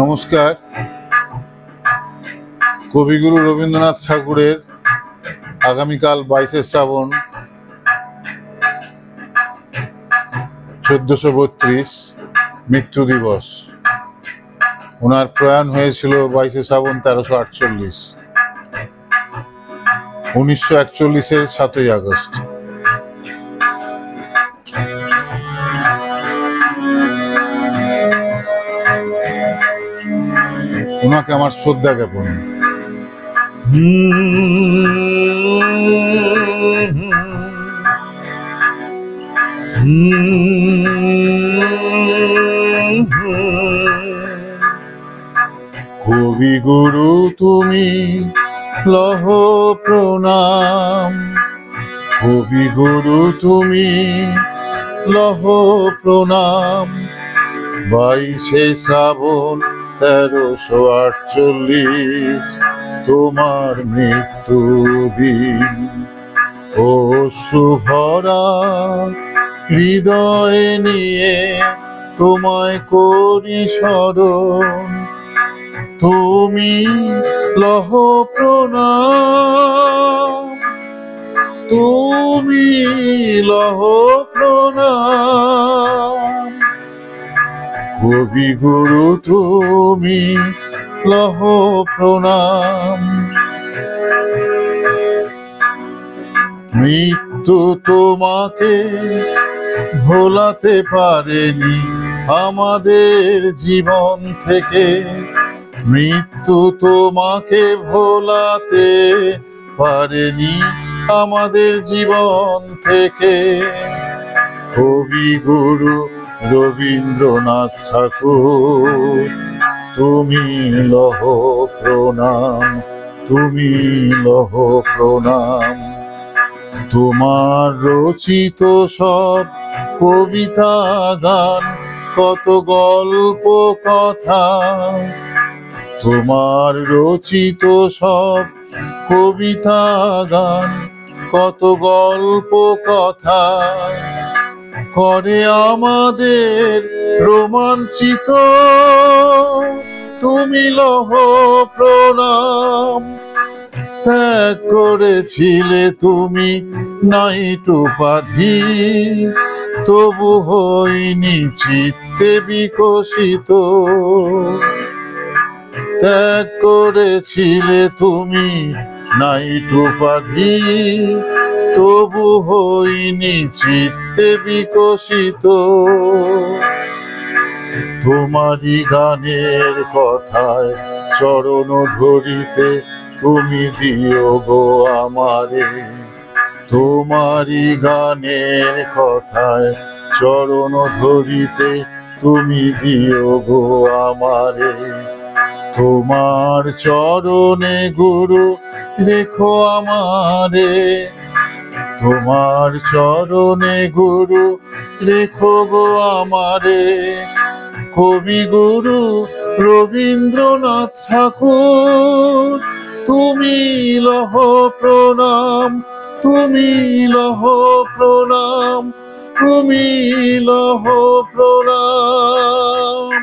নমস্কার। কবিগুরু রবীন্দ্রনাথ ঠাকুরের আগামীকাল 22শে শ্রাবণ 1432 মৃত্যু দিবস। ওনার প্রয়াণ হয়েছিল 22শে শ্রাবণ 1348, 1941-এর 7ই আগস্ট। ওনাকে আমার শ্রদ্ধা জ্ঞাপন। কবিগুরু তুমি লহ প্রণাম, কবিগুরু তুমি লহ প্রণাম। 22শে শ্রাবণ 1348 তোমার মৃত্যু দিন। অশ্রুভরা হৃদয়ে নিয়ে তোমায় করি স্মরণ, তুমি লহ প্রণাম, তুমি লহ প্রণাম। কবিগুরু তুমি লহ প্রণাম। মৃত্যু তোমাকে ভোলাতে পারেনি আমাদের জীবন থেকে, মৃত্যু তোমাকে ভোলাতে পারেনি আমাদের জীবন থেকে। কবিগুরু রবীন্দ্রনাথ ঠাকুর তুমি লহ প্রণাম, তুমি লহ প্রণাম। তোমার রচিত সব কবিতা গান, কত গল্প কথা, তোমার রচিত সব কবিতা গান, কত গল্প কথা করে আমাদের রোমাঞ্চিত। তুমি লহ প্রণাম। ত্যাগ করেছিলে তুমি নাইট উপাধি, তবু হইনি চিত্তে বিকশিত। ত্যাগ করেছিলে তুমি নাইট উপাধি, তবু হইনি চিত্তে বিকশিত। তোমারই গানের কথায় চরণ ধরিতে তুমি দিও গো আমারে, তোমারই গানের কথায় চরণ ধরিতে তুমি দিও গো আমারে। তোমার চরণে গুরু রেখো আমারে, তোমার চরণে গুরু রেখো গো আমারে। কবিগুরু রবীন্দ্রনাথ ঠাকুর তুমি লহ প্রণাম, তুমি লহ প্রণাম, তুমি লহ প্রণাম।